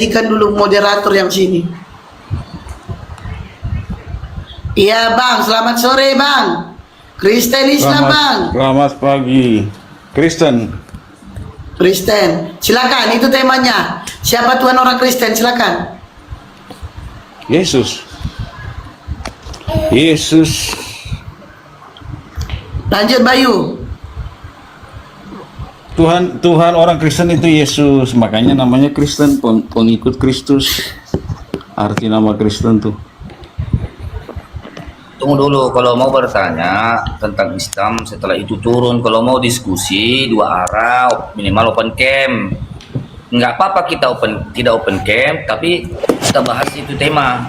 Ikan dulu moderator yang sini. Iya bang, selamat sore bang. Kristen Islam bang. Selamat pagi, Kristen. Kristen, silakan itu temanya. Siapa Tuhan orang Kristen? Silakan. Yesus. Yesus. Lanjut Bayu. Tuhan orang Kristen itu Yesus, makanya namanya Kristen, pengikut Kristus. Arti nama Kristen tuh. Tunggu dulu, kalau mau bertanya tentang Islam setelah itu turun. Kalau mau diskusi dua arah, minimal open camp. Nggak apa-apa kita tidak open camp, tapi kita bahas itu tema.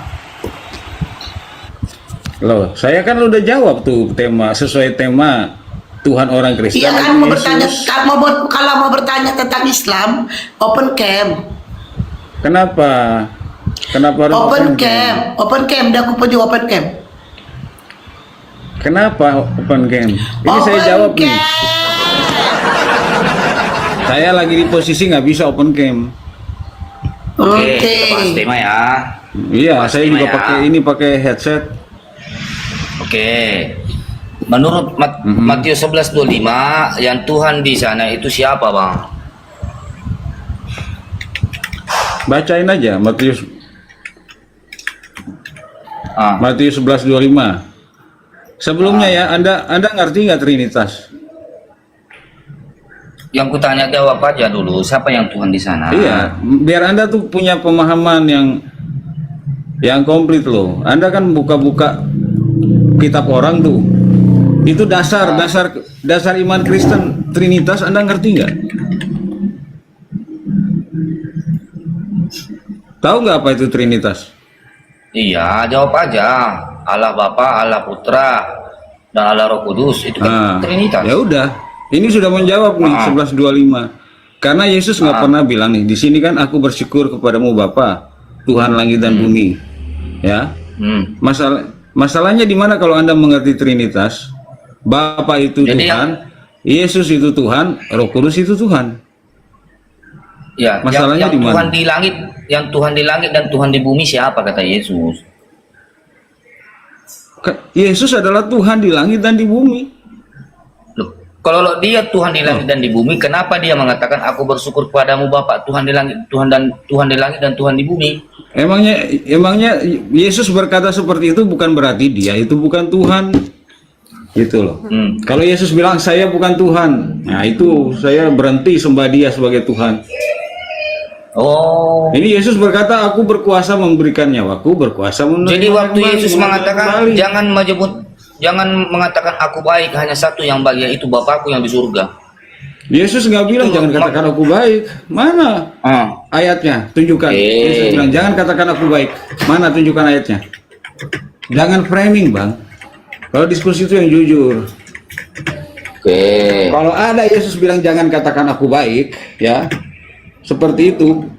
Loh, saya kan udah jawab tuh tema sesuai tema Tuhan orang Kristen. Iya kan mau Yesus. bertanya, kalau mau bertanya tentang Islam, open camp. Kenapa? Kenapa harus Open camp, open camp. Dah aku pergi open camp. Kenapa open camp? Ini Open saya jawab camp. nih. Saya lagi di posisi nggak bisa open camp. Oke, Oke. kita bahas tema ya. Iya, Pasti saya juga ya. pakai headset. Oke. Menurut Matius 11:25, yang Tuhan di sana itu siapa, Bang? Bacain aja Matius Ah, Matius 11:25. Sebelumnya ya, Anda ngerti nggak Trinitas? yang kutanya jawab aja dulu, siapa yang Tuhan di sana? Iya, biar Anda tuh punya pemahaman yang komplit loh. Anda kan buka-buka kitab orang tuh. Itu dasar iman Kristen Trinitas, Anda ngerti nggak? Tahu nggak apa itu Trinitas? Iya, jawab aja. Allah Bapa, Allah Putra, dan Allah Roh Kudus. Itu kan Trinitas. Ya udah, ini sudah menjawab nih 11:25. Karena Yesus nggak pernah bilang nih, di sini kan aku bersyukur kepadamu Bapa, Tuhan langit dan bumi. Ya. Masalahnya di mana kalau Anda mengerti Trinitas? Bapa itu Jadi Tuhan, Yesus itu Tuhan, Roh Kudus itu Tuhan. Ya, Masalahnya yang di mana? Tuhan di langit, yang Tuhan di langit dan Tuhan di bumi siapa kata Yesus? Yesus adalah Tuhan di langit dan di bumi. Loh, kalau dia Tuhan di langit dan di bumi, kenapa dia mengatakan aku bersyukur kepadamu Bapa, Tuhan di langit, Tuhan di langit dan Tuhan di bumi? Emangnya Yesus berkata seperti itu bukan berarti dia itu bukan Tuhan. Gitu loh. Kalau Yesus bilang saya bukan Tuhan, nah itu saya berhenti sembah dia sebagai Tuhan. Oh, Ini Yesus berkata aku berkuasa memberikan nyawaku, berkuasa menerima. jadi waktu kembali, Yesus mengatakan kembali. jangan mengatakan aku baik, hanya satu yang baik yaitu Bapakku yang di surga. Yesus nggak bilang Itu jangan katakan aku baik. Mana ayatnya? Tunjukkan. Yesus bilang jangan katakan aku baik. Mana tunjukkan ayatnya? Jangan framing, Bang. Kalau diskusi itu yang jujur. Oke. Kalau ada Yesus bilang jangan katakan aku baik, ya seperti itu,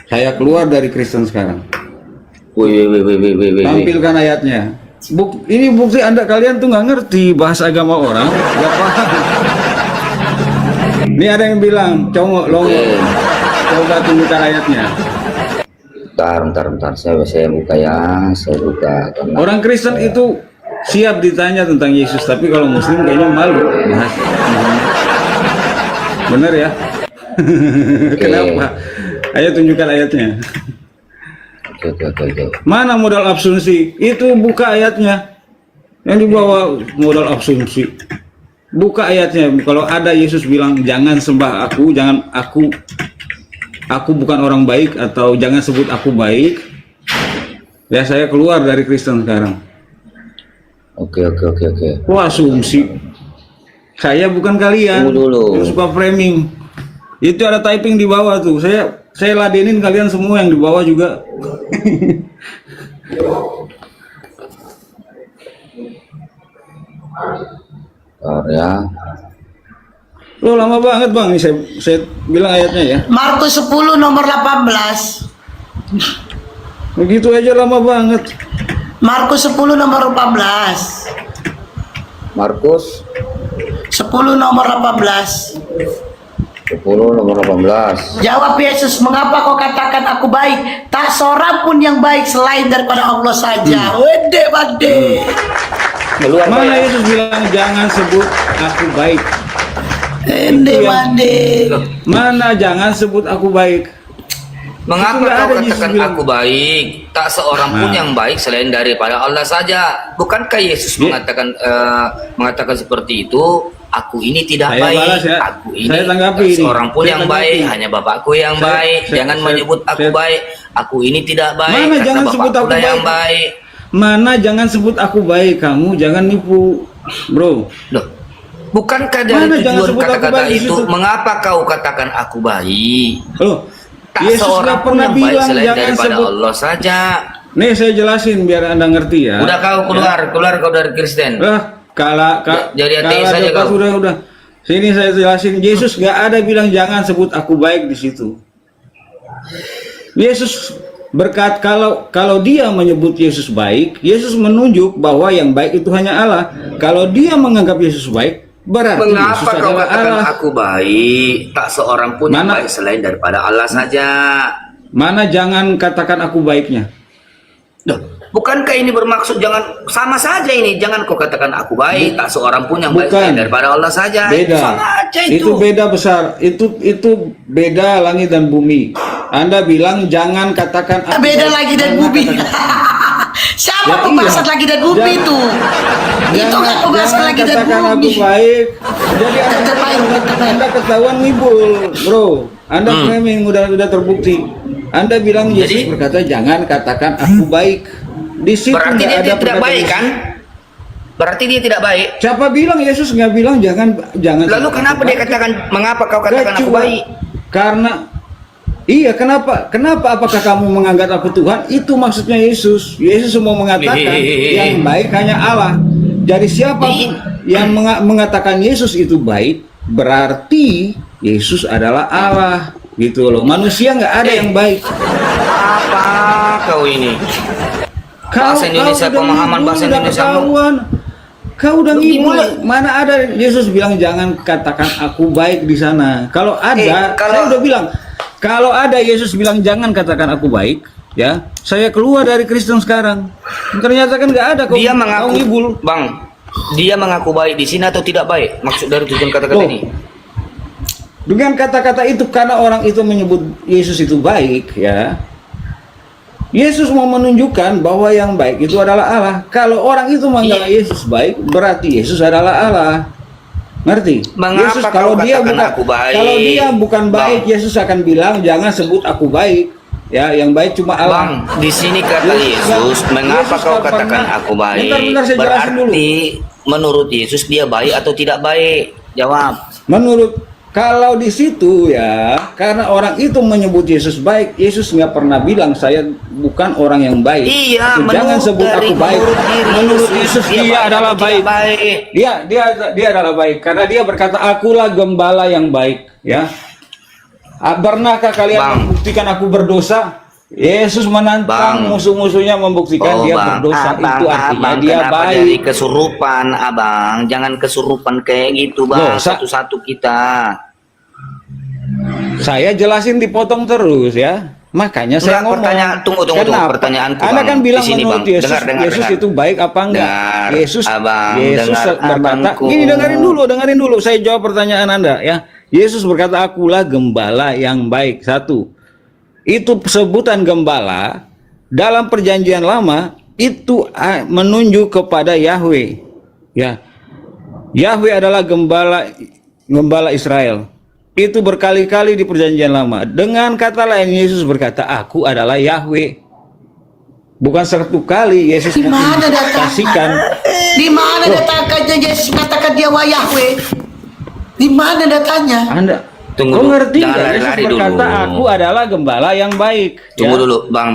saya keluar dari Kristen sekarang. Wih. Tampilkan ayatnya. Ini bukti kalian tuh nggak ngerti bahasa agama orang, nggak paham. Ini ada yang bilang congok longo. Coba tunjukkan ayatnya. Bentar. Saya buka ya. Saya buka. Orang Kristen itu siap ditanya tentang Yesus, tapi kalau Muslim kayaknya malu bahas. Bener ya? Kenapa? Ayo tunjukkan ayatnya. Oke. Mana modal asumsi? Itu buka ayatnya. Yang dibawa modal asumsi. Buka ayatnya. Kalau ada Yesus bilang jangan sembah aku, jangan aku bukan orang baik, atau jangan sebut aku baik. Ya saya keluar dari Kristen sekarang. Oke. Wah, asumsi. Saya bukan kalian. Tunggu dulu. Yang suka framing. Itu ada typing di bawah tuh. Saya ladenin kalian semua yang di bawah juga. Ya. Loh, lama banget Bang. Ini saya bilang ayatnya ya. Markus 10 nomor 18. Begitu aja lama banget. Markus 10 nomor 14. Markus 10 nomor 18. 10 nomor 18. Jawab Yesus, mengapa kau katakan aku baik? Tak seorang pun yang baik selain daripada Allah saja. Wede bade. Keluar Mana Pak. Yesus bilang jangan sebut aku baik? Wede bade. Mana jangan sebut aku baik? Mengapa Itu nggak kau ada Yesus katakan bilang. aku baik? Tak seorang pun Nah. yang baik selain daripada Allah saja. Bukankah Yesus Ye- mengatakan seperti itu? Aku ini tidak Saya baik. balas ya. Aku ini Saya tanggapi tak ini. seorang pun Saya yang tanggapi. baik. Hanya Bapakku yang Saya- baik. saya- Jangan saya- menyebut aku saya- baik. Aku ini tidak baik. Mana Kata jangan sebut Bapakku aku lah yang baik. baik. Mana jangan sebut aku baik, kamu jangan nipu, bro. Loh, bukankah dari Mana jangan tujuan sebut aku kata-kata baik di itu? situ. Mengapa kau katakan aku baik? Loh, Tak Yesus seorang nggak pun pernah yang baik bilang selain jangan daripada sebut. Allah saja. Nih saya jelasin biar anda ngerti ya. Udah kau keluar kau dari Kristen. Jadi ateis saja kau. Udah. Sini saya jelasin. Yesus nggak ada bilang jangan sebut aku baik di situ. Yesus berkat kalau dia menyebut Yesus baik, Yesus menunjuk bahwa yang baik itu hanya Allah. Kalau dia menganggap Yesus baik, berarti Yesus Mengapa kau adalah katakan Allah. aku baik? Tak seorang pun yang Mana- baik selain daripada Allah saja. Mana jangan katakan aku baiknya. Loh, bukankah ini bermaksud jangan sama saja ini? Jangan kau katakan aku baik. Tak seorang pun yang baik Bukan. selain daripada Allah saja. Beda. Sama aja Itu beda besar. Itu beda langit dan bumi. Anda bilang jangan katakan aku Beda baik. lagi dan Jangan bumi. katakan- Siapa Ya, pembahasan iya. lagi dan bumi Jangan- itu? Itu nggak pembahasan lagi dan katakan aku bumi. baik. Jadi Terbaik, terbaik. anda ketahuan ngibul, bro. Anda framing udah terbukti. Anda bilang Yesus Jadi- berkata jangan katakan aku baik. Di situ Berarti nggak dia ada tidak perkataan baik Yesus. kan? Berarti dia tidak baik. Siapa bilang Yesus nggak bilang jangan? Lalu kenapa dia katakan mengapa kau katakan aku Kecuali- baik? Karena iya, kenapa? Apakah kamu menganggap aku Tuhan? Itu maksudnya Yesus. Yesus mau mengatakan yang baik hanya Allah. Jadi siapapun yang mengatakan Yesus itu baik, berarti Yesus adalah Allah. Gitu loh. Manusia nggak ada yang baik. Apa kau ini? Bahasa Indonesia, udah pemahaman ngibul, bahasa udah Indonesia mu. ketahuan. Kau udah Lu ngibul. gimana? Mana ada Yesus bilang jangan katakan aku baik di sana. Kalau ada, kalau- saya udah bilang. Kalau ada Yesus bilang jangan katakan aku baik, ya, saya keluar dari Kristen sekarang. Ternyata kan nggak ada. Dia kau mengaku, ngibul. Bang, dia mengaku baik di sini atau tidak baik? Maksud dari tujuan kata-kata Loh. ini. Dengan kata-kata itu karena orang itu menyebut Yesus itu baik, ya. Yesus mau menunjukkan bahwa yang baik itu adalah Allah. Kalau orang itu menganggap Yesus baik, berarti Yesus adalah Allah. Ngerti? Mengapa Yesus kau kalau dia katakan bukan aku baik? kalau dia bukan baik, Bang. Yesus akan bilang jangan sebut aku baik. Ya, yang baik cuma Allah. Bang, di sini kata Yesus, mengapa Yesus kau nggak katakan pernah- aku baik? Bentar, saya jelasin dulu. Berarti menurut Yesus dia baik atau tidak baik? Jawab. Menurut kalau di situ ya, karena orang itu menyebut Yesus baik, Yesus nggak pernah bilang saya bukan orang yang baik. Iya, Jangan menurut sebut dari aku baik. diri Menurut Yesus dia baik adalah atau baik. tidak baik. Dia adalah baik karena dia berkata akulah gembala yang baik. Ya, pernahkah kalian Bang. membuktikan aku berdosa? Yesus menantang Bang. musuh-musuhnya membuktikan dia berdosa. Itu artinya dia kenapa baik. dari kesurupan, abang? Jangan kesurupan kayak gitu, bang. Loh, Satu-satu kita. Saya jelasin dipotong terus ya. Makanya saya Enggak, ngomong. pertanyaan- tunggu. Kenapa? Pertanyaanku, Anda Bang. kan bilang Di sini, menurut Bang. Yesus, Dengar, Yesus dengar. itu baik apa enggak? Dengar, Yesus, Abang, Yesus dengar berkata, abangku. gini dengerin dulu. Saya jawab pertanyaan Anda ya. Yesus berkata, akulah gembala yang baik. Satu, itu sebutan gembala dalam perjanjian lama itu menunjuk kepada Yahweh. Ya, Yahweh adalah gembala Israel. Itu berkali-kali di perjanjian lama. Dengan kata lain Yesus berkata, aku adalah Yahweh. Bukan satu kali Yesus Di mana mengindikasikan. Di mana datangnya Yesus mengatakan dia Yahweh? Di mana datanya? Anda Tunggu kau dulu. ngerti Jangan nggak? Yesus lari-lari berkata, dulu. aku adalah gembala yang baik. Tunggu Ya. dulu, bang.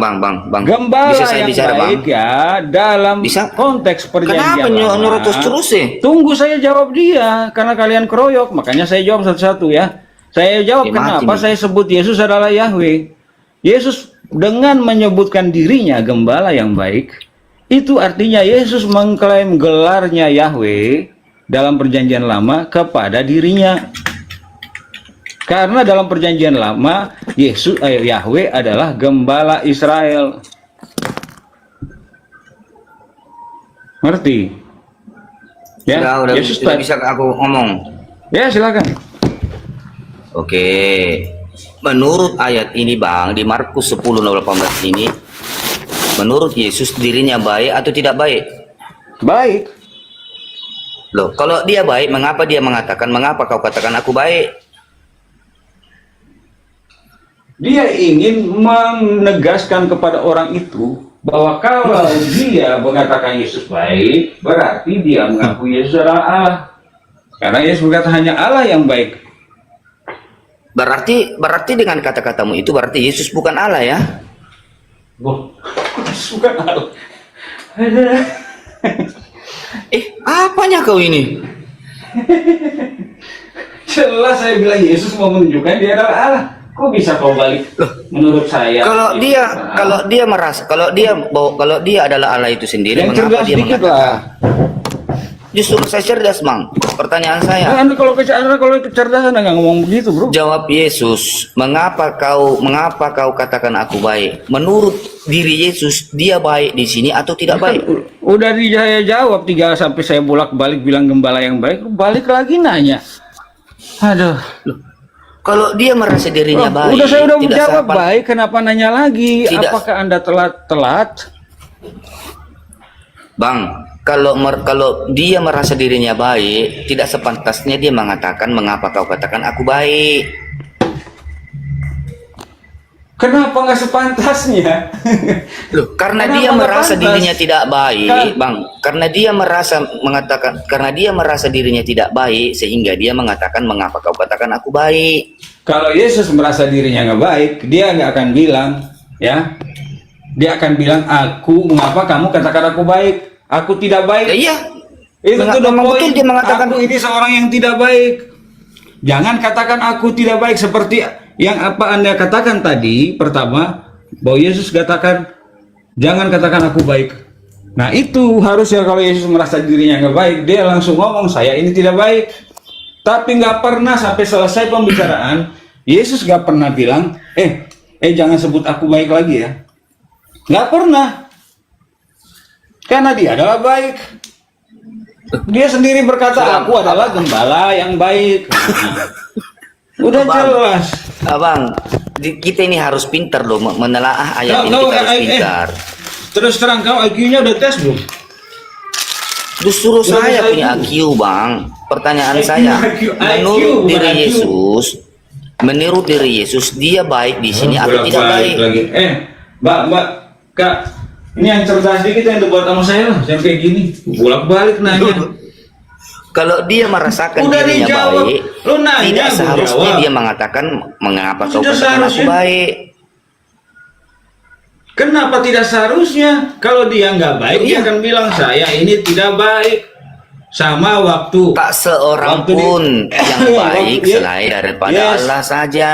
Gembala Bisa saya yang bicara, bang? baik ya dalam Bisa? konteks perjanjian Kenapa lama. nyurutus terus sih? Tunggu saya jawab dia karena kalian keroyok, makanya saya jawab satu-satu ya. Saya jawab Ya, mati kenapa nih. saya sebut Yesus adalah Yahweh. Yesus dengan menyebutkan dirinya gembala yang baik, itu artinya Yesus mengklaim gelarnya Yahweh dalam perjanjian lama kepada dirinya. Karena dalam perjanjian lama Yahweh adalah gembala Israel. Ngerti? Ya, udah Yesus bisa aku ngomong. Ya, silakan. Oke. Menurut ayat ini Bang, di Markus 10:18 ini, menurut Yesus dirinya baik atau tidak baik? Baik. Loh, kalau dia baik, mengapa dia mengatakan, mengapa kau katakan aku baik? Dia ingin menegaskan kepada orang itu bahwa kalau dia mengatakan Yesus baik, berarti dia mengakui Yesus adalah Allah. Karena Yesus berkata hanya Allah yang baik. Berarti dengan kata-katamu itu berarti Yesus bukan Allah ya? Wah, Yesus bukan Allah. Apanya kau ini? Jelas saya bilang Yesus mau menunjukkan dia adalah Allah. Kok bisa kau balik? Menurut saya. Kalau dia adalah Allah itu sendiri, yang mengapa cerdas dia dikit mengatakan? lah. Justru saya cerdas, Bang. Pertanyaan saya. Anda kalau kecerdasan nggak ngomong begitu, bro. Jawab Yesus, mengapa kau katakan aku baik? Menurut diri Yesus, dia baik di sini atau tidak baik? Udah saya jawab 3 sampai saya bolak-balik bilang gembala yang baik, balik lagi nanya. Aduh. Loh, kalau dia merasa dirinya baik, Udah saya udah tidak jawab sepan- baik, kenapa nanya lagi? Tidak. Apakah Anda telat? Bang, kalau dia merasa dirinya baik, tidak sepantasnya dia mengatakan, mengapa kau katakan aku baik? Kenapa nggak sepantasnya? Loh, karena Kenapa dia nggak merasa pantas? dirinya tidak baik, Bang. Karena dia merasa dirinya tidak baik, sehingga dia mengatakan, mengapa kau katakan aku baik? Kalau Yesus merasa dirinya nggak baik, dia nggak akan bilang, ya. Dia akan bilang, mengapa kamu katakan aku baik? Aku tidak baik. Ya iya. Itu tuh Memang betul dia mengatakan aku ini seorang yang tidak baik. Jangan katakan aku tidak baik seperti yang apa Anda katakan tadi. Pertama, bahwa Yesus katakan, jangan katakan aku baik. Nah itu harusnya kalau Yesus merasa dirinya nggak baik, dia langsung ngomong saya ini tidak baik. Tapi nggak pernah sampai selesai pembicaraan, Yesus nggak pernah bilang, jangan sebut aku baik lagi ya. Nggak pernah. Karena dia adalah baik. Dia sendiri berkata, aku adalah gembala yang baik. Udah jelas. Abang, kita ini harus pintar loh menelaah ayat ini, kita harus pintar. Terus terang kau IQ-nya udah tes belum? Justru saya punya IQ, Bang. Pertanyaan saya, menurut diri Yesus, dia baik di sini atau tidak baik? Lagi. Mbak, Kak, ini yang cerdas dikit yang dibuat sama saya lah, yang kayak gini, bolak-balik nanya. Kalau dia merasakan Udah dirinya dijawab. baik, Lu nanya, tidak gua seharusnya jawab. dia mengatakan, mengapa kau Sudah katakan aku seharusnya. baik? Kenapa tidak seharusnya? Kalau dia nggak baik, dia Iya. akan bilang saya ini tidak baik. Sama waktu. Tak seorang Waktu di- pun yang baik Waktu- selain daripada Yes. Allah saja.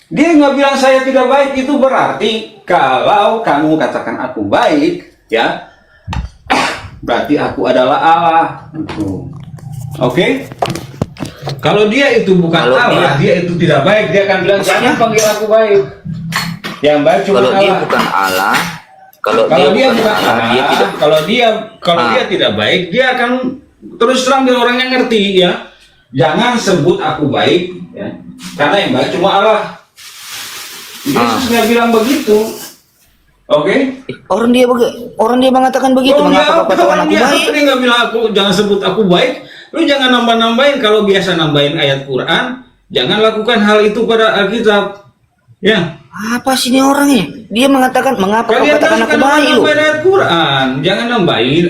Dia nggak bilang saya tidak baik, itu berarti kalau kamu katakan aku baik, ya, berarti aku adalah Allah. Oke? Kalau dia itu bukan Kalau Allah, dia itu tidak baik, dia akan bilang jangan panggil aku baik. Yang baik cuma Kalau dia Allah. bukan Allah, Kalau dia bukan Allah, dia tidak. kalau dia tidak baik, dia akan terus terang biar orang yang ngerti, ya. Jangan sebut aku baik, ya. Karena yang baik cuma Allah. Yesus nggak bilang begitu. Oke? Orang dia mengatakan begitu. Mengapa kau katakan aku baik? Dia nggak bilang aku jangan sebut aku baik. Lu jangan nambah-nambahin. Kalau biasa nambahin ayat Quran, jangan lakukan hal itu pada Alkitab. Ya. Apa sih ini orangnya? Dia mengatakan mengapa kau Kalian katakan harus aku baik lu? nambahin ayat Quran, jangan nambahin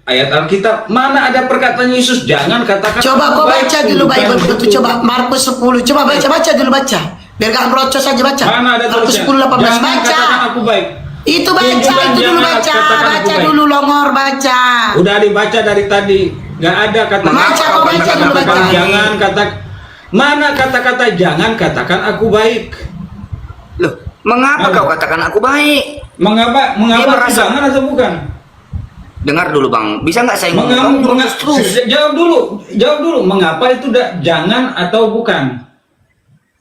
ayat Alkitab. Mana ada perkataan Yesus jangan katakan. Coba aku kau baik, baca dulu bukan Bible itu, begitu. coba Markus 10. Coba baca dulu baca. Biar gak merocos aja baca. Mana ada Markus tulisnya? 10 18 Jangan baca. katakan aku baik. Itu baca, Itu itu dulu jangan baca. katakan aku Baca baik. dulu Longor baca. Udah dibaca dari tadi, nggak ada kata Baca, kau baca dulu, baca. jangan kata. Mana kata-kata jangan katakan aku baik? Loh, mengapa Apa? kau katakan aku baik? Mengapa Dia merasa- jangan atau bukan? dengar dulu bang, bisa nggak saya ngomong? Kamu terus. Jawab dulu, mengapa itu jangan atau bukan?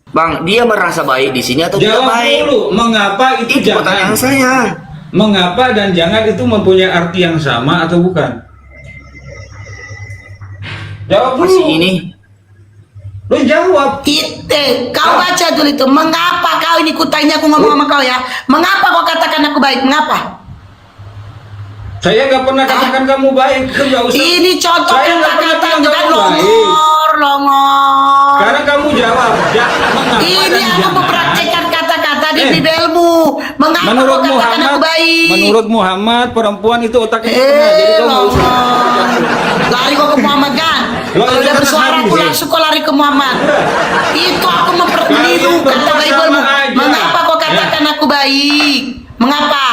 Bang, dia merasa baik di sini atau tidak Jawab baik? dulu, mengapa itu Itu pertanyaan jangan? saya. Mengapa dan jangan itu mempunyai arti yang sama atau bukan? Jawab dulu. Masih ini. Lu jawab. Kau baca dulu itu. Mengapa kau ini kutanya aku ngomong sama kau ya? Mengapa kau katakan aku baik? Mengapa? Saya nggak pernah katakan kamu baik. Nggak usah. Ini contoh Saya nggak pernah kata-kata bilang kan kamu baik. longor. Sekarang kamu jawab. Mengapa Ini dan aku jangan? mempraktekkan kata-kata di Eh, bibelmu. Mengapa Menurut kau katakan aku baik? Menurut Muhammad, perempuan itu otaknya setengah. Jadi kamu nggak usah. longor. Lari kau ke Muhammad kan? Lo Kalau itu udah kan bersuara hadis, aku ya? langsung kau lari ke Muhammad. Itu aku memperniru Kalian kata berdua Bibelmu. sama aja. Mengapa kau Ya. katakan aku baik? Mengapa?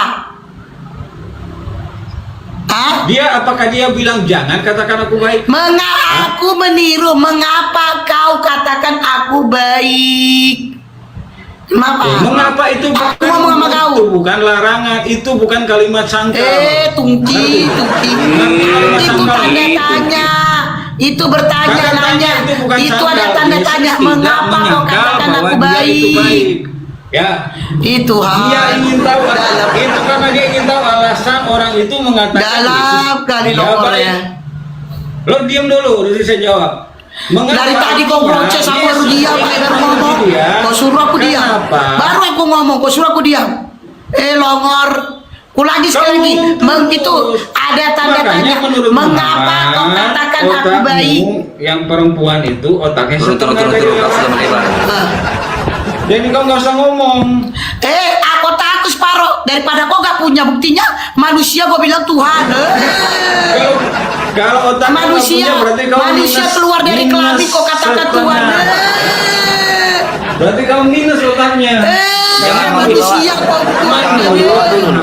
Hah? Apakah dia bilang jangan katakan aku baik? Mengapa aku meniru? Mengapa kau katakan aku baik? Mengapa? Mengapa itu Aku ngomong sama kau. itu bukan larangan, itu bukan kalimat sangkal. Tungki. Itu tanda tanya. Itu bertanya Tanda tanya nanya. itu bukan Itu ada sangkal. tanda Yesus tanya. tidak Mengapa kau menyangkal katakan bahwa aku dia itu baik. baik? Ya, Itu dia ingin tahu dalam, itu karena dia ingin tahu alasan orang itu mengatakan dalam Yesus kali dia nomornya. baik. Lo diam dulu, nanti saya jawab. Mengapa Dari tadi kau artinya protes aku baru Yesus diam, tidak baru ngomong. dia? Kau suruh aku diam. Kenapa? Baru aku ngomong, kau suruh aku diam. Longor. Ku lagi sekali lagi. Itu ada tanda Makanya tanya. menurut Mengapa Muhammad, kau katakan aku otakmu baik? Yang perempuan itu otaknya Turun, setengah dari kau sudah laki-laki. melebar. Jadi kau nggak usah ngomong. Aku takut separuh daripada kau gak punya buktinya. Manusia kau bilang Tuhan. Kalau otak Manusia, berarti kau manusia minus- keluar dari minus kelamin kau katakan setengah. Tuhan. Berarti kau minus otaknya. Jangan mau Manusia dibawa. kau Tuhan. Jangan mau dibawa dulu.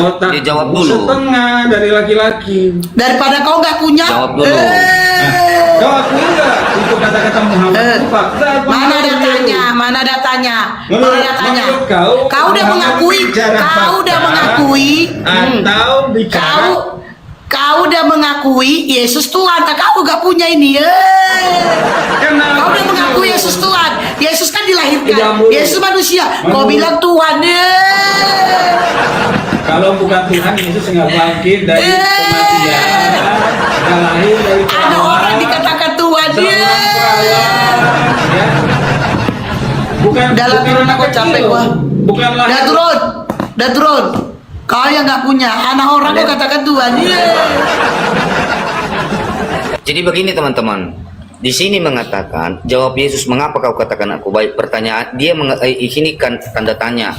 Otak Dia jawab dulu. setengah dari laki-laki. Daripada kau gak punya. Jawab dulu. Kau akui nggak itu kata-kata Muhammad itu fakta? apa Mana menurut datanya? lu? Mana datanya? Menurut- Mana datanya? menurut kau, Kau udah Muhammad mengakui. bicara Kau udah fakta mengakui. Atau bicara Kau udah mengakui Yesus Tuhan. Kau gak punya ini. Kenapa? Kau udah mengakui Yesus Tuhan. Yesus kan dilahirkan. Jambu. Yesus manusia. Kau Jambu. bilang Tuhan. Kalau bukan Tuhan, Yesus nggak bangkit dari kematian, nggak lahir dari Ada perawan, orang dikatakan Tuhan. seorang perawan, ya. Bukan Dalam bukan turun anak aku kecil, capek gua. bukan lahir. Dah turun. Kau yang gak punya. Anak orang kau katakan Tuhan. Jadi begini teman-teman, di sini mengatakan jawab Yesus mengapa kau katakan aku baik. Pertanyaan dia ini kan tanda tanya.